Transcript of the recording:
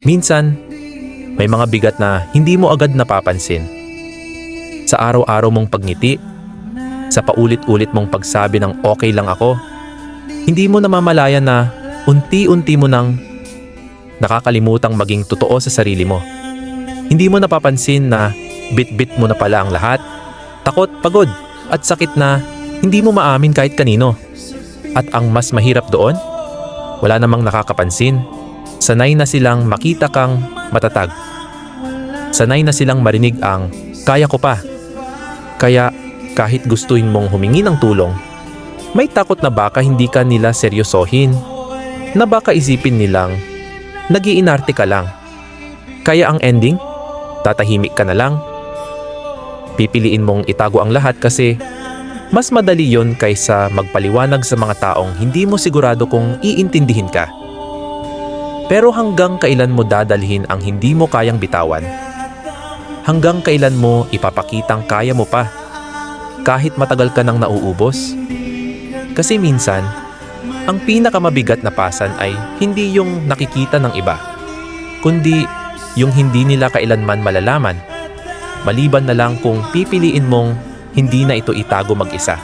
Minsan, may mga bigat na hindi mo agad napapansin. Sa araw-araw mong pagngiti, sa paulit-ulit mong pagsabi ng okay lang ako, hindi mo namamalayan na unti-unti mo nang nakakalimutang maging totoo sa sarili mo. Hindi mo napapansin na bit-bit mo na pala ang lahat, takot, pagod, at sakit na hindi mo maamin kahit kanino. At ang mas mahirap doon, wala namang nakakapansin. Sanay na silang makita kang matatag. Sanay na silang marinig ang kaya ko pa. Kaya kahit gustuin mong humingi ng tulong, may takot na baka hindi ka nila seryosohin, na baka isipin nilang nag-iinarte ka lang. Kaya ang ending, tatahimik ka na lang. Pipiliin mong itago ang lahat kasi mas madali yon kaysa magpaliwanag sa mga taong hindi mo sigurado kung iintindihin ka. Pero hanggang kailan mo dadalhin ang hindi mo kayang bitawan? Hanggang kailan mo ipapakitang kaya mo pa? Kahit matagal ka nang nauubos? Kasi minsan, ang pinakamabigat na pasan ay hindi yung nakikita ng iba, kundi yung hindi nila kailanman malalaman, maliban na lang kung pipiliin mong hindi na ito itago mag-isa.